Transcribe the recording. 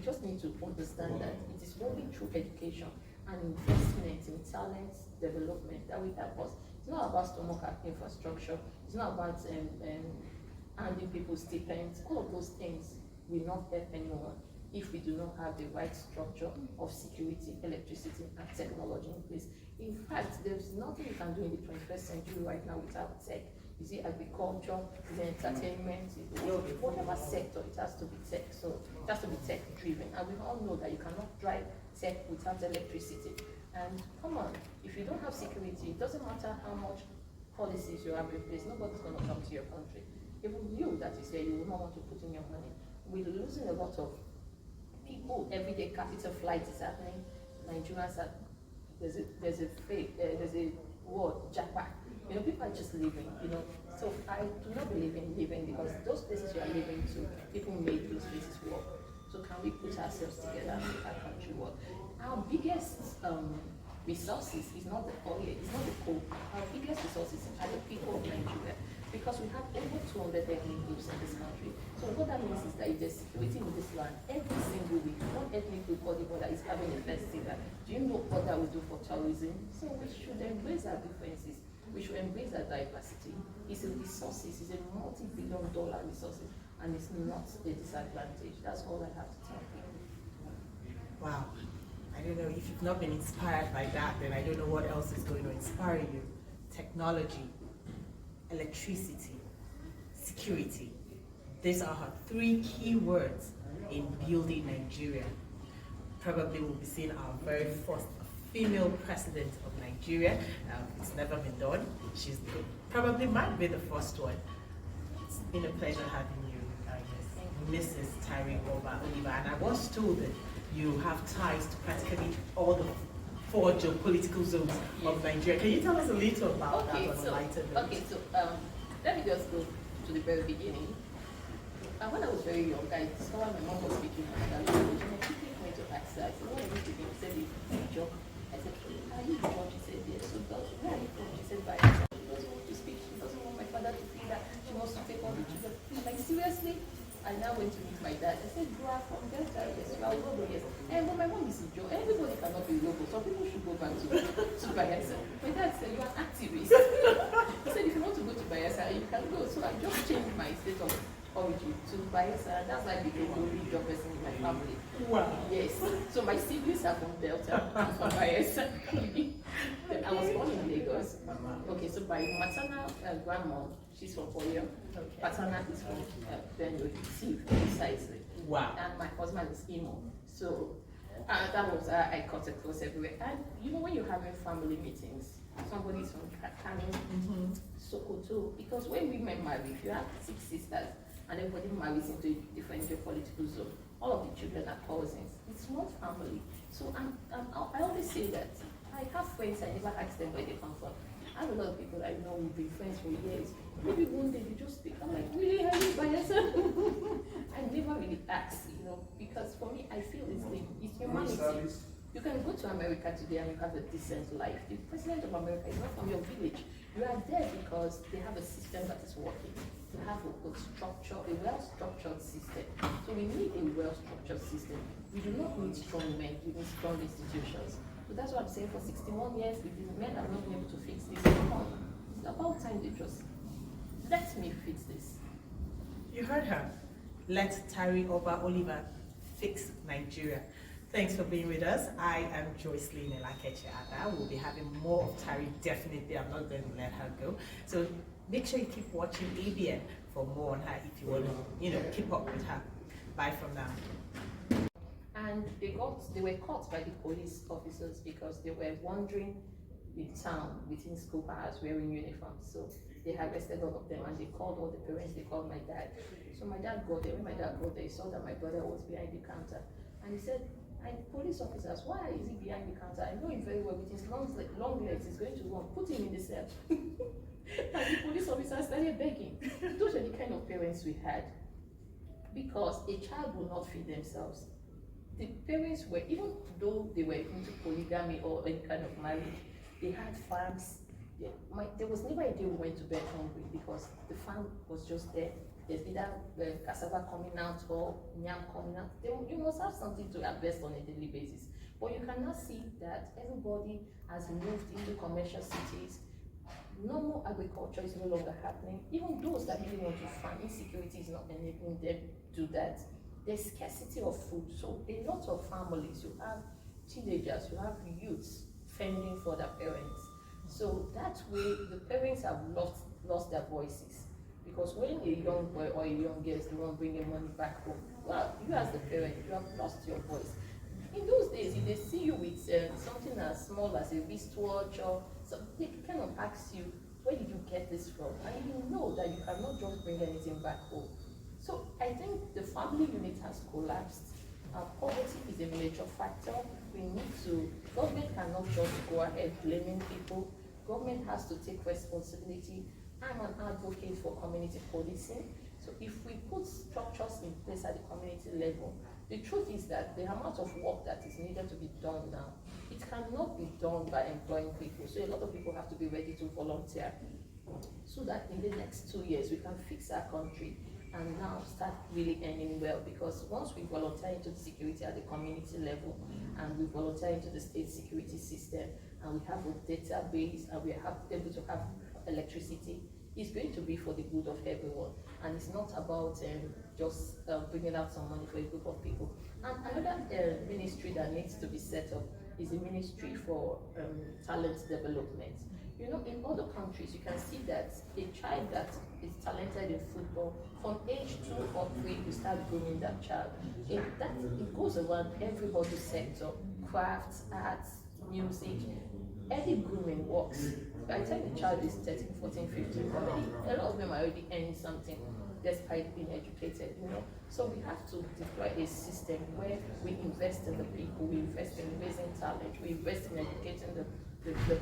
just need to understand that it is only through education and investment in talent development that will help us. It's not about stomach infrastructure. It's not about handing people stipends. All of those things will not help anyone if we do not have the right structure of security, electricity, and technology in place. In fact, there's nothing you can do in the 21st century right now without tech. Is it agriculture? Is it entertainment? Whatever sector, it has to be tech. So it has to be tech driven. And we all know that you cannot drive tech without electricity. And come on, if you don't have security, it doesn't matter how much policies you have in place, nobody's going to come to your country. Even you that is here, you will not want to put in your money. We're losing a lot of people. Everyday capital flight is happening. Nigerians are, there's a word, japa. You know, people are just living, you know. So I do not believe in living because those places you are living to, people made those places work. So can we put ourselves together and make our country work? Our biggest resources is not the oil, it's not the coal. Our biggest resources are the people of Nigeria, because we have over 200 ethnic groups in this country. So what that means is that if there's security in this land, every single week, one ethnic group or the other is having a festival. Do you know what that will do for tourism? So we should embrace our differences. We should embrace our diversity. It's a resources, it's a multi-billion-dollar resources, and it's not a disadvantage. That's all I have to tell you. Wow. I don't know, if you've not been inspired by that, then I don't know what else is going to inspire you. Technology, electricity, security. These are her three key words in building Nigeria. Probably we'll be seeing our very first female president of Nigeria. It's never been done. She's probably might be the first one. It's been a pleasure having you, Mrs. Tari Oliver. And I was told that you have ties to practically all the 4 geopolitical zones of Nigeria. Can you tell us a little about that on a lighter note? Okay, so let me just go to the very beginning. When I was very young, I discovered my mom was speaking French. And I quickly went to ask her. I said, what are you speaking? She said, it's job. I said, are you job? She said, yes. So where are you from? She said, by herself. She doesn't want to speak. She doesn't want my father to feel that she wants to take all the children. Like, seriously? I now went to meet my dad. I said, you are from Delta? Yes. You are Lobo? Yes. And but my mom is a Joe. Everybody cannot be Lobo. Some people should go back to Bayelsa. My dad said, you are an activist. He said, if you want to go to Bayelsa, you can go. So I just changed my state of origin to Bayelsa. That's why I became the only job person in my family. Wow. Yes. So my siblings are from Delta. I'm from Bayelsa. I was born in Lagos. Okay, so my maternal grandma, she's from Oyo. Okay. Paternal is from Benue, precisely. Wow. And my husband is Imo. So that was I cut across everywhere. And you know, when you're having family meetings, somebody's from Kano, Sokoto, because when women marry, if you have 6 sisters and everybody marries into a different geopolitical zone, all of the children are cousins. It's one family. So I always say that I have friends, I never ask them where they come from. I have a lot of people I know who've been friends for years. Maybe one day they just speak. I'm like, really? Are you by yourself? I never really ask, you know, because for me, I feel it's humanity. You can go to America today and you have a decent life. The president of America is not from your village. You are there because they have a system that is working. They have a well-structured system. So we need a well-structured system. We do not need strong men, we need strong institutions. So that's what I'm saying. For 61 years, if the men have not been able to fix this, come on. It's about time they just let me fix this. You heard her. Let Tari Oliver fix Nigeria. Thanks for being with us. I am Joycelyn Elakeche Ada. We'll be having more of Tari, definitely. I'm not going to let her go. So make sure you keep watching ABN for more on her if you want to, keep up with her. Bye from now. And they were caught by the police officers because they were wandering in town within school hours wearing uniforms. So they arrested all of them and they called all the parents, they called my dad. So my dad got there. When my dad got there, he saw that my brother was behind the counter. And he said, police officers, why is he behind the counter? I know him very well. With his long legs, he's going to run. Put him in the cell. And the police officers started begging. Those are the kind of parents we had. Because a child will not feed themselves. The parents were, even though they were into polygamy or any kind of marriage, they had farms. There was never a day we went to bed hungry because the farm was just there. there's either cassava coming out or yam coming out. You must have something to harvest on a daily basis. But you cannot see that everybody has moved into commercial cities. Normal agriculture is no longer happening. Even those that really want to farm, insecurity is not enabling them to do that. There's scarcity of food. So a lot of families, you have teenagers, you have youths fending for their parents. So that way the parents have lost their voices. Because when a young boy or a young girl is the one bringing money back home, well, you as the parent, you have lost your voice. In those days, if they see you with something as small as a wristwatch or something, they kind of ask you, where did you get this from? And you know that you cannot just bring anything back home. So I think the family unit has collapsed. Poverty is a major factor. Government cannot just go ahead blaming people. Government has to take responsibility. I'm an advocate for community policing. So if we put structures in place at the community level, the truth is that the amount of work that is needed to be done now, it cannot be done by employing people. So a lot of people have to be ready to volunteer so that in the next 2 years we can fix our country and now start really earning well. Because once we volunteer into the security at the community level and we volunteer into the state security system and we have a database and we are able to have electricity, it's going to be for the good of everyone, and it's not about just bringing out some money for a group of people. And another ministry that needs to be set up is a ministry for talent development. You know, in other countries, you can see that a child that is talented in football, from age 2 or 3, you start grooming that child. It goes around everybody's sector: crafts, arts, music. Early grooming works. By the time the child is 13, 14, 15, a lot of them are already earning something despite being educated, you know. So we have to deploy a system where we invest in the people, we invest in raising talent, we invest in educating the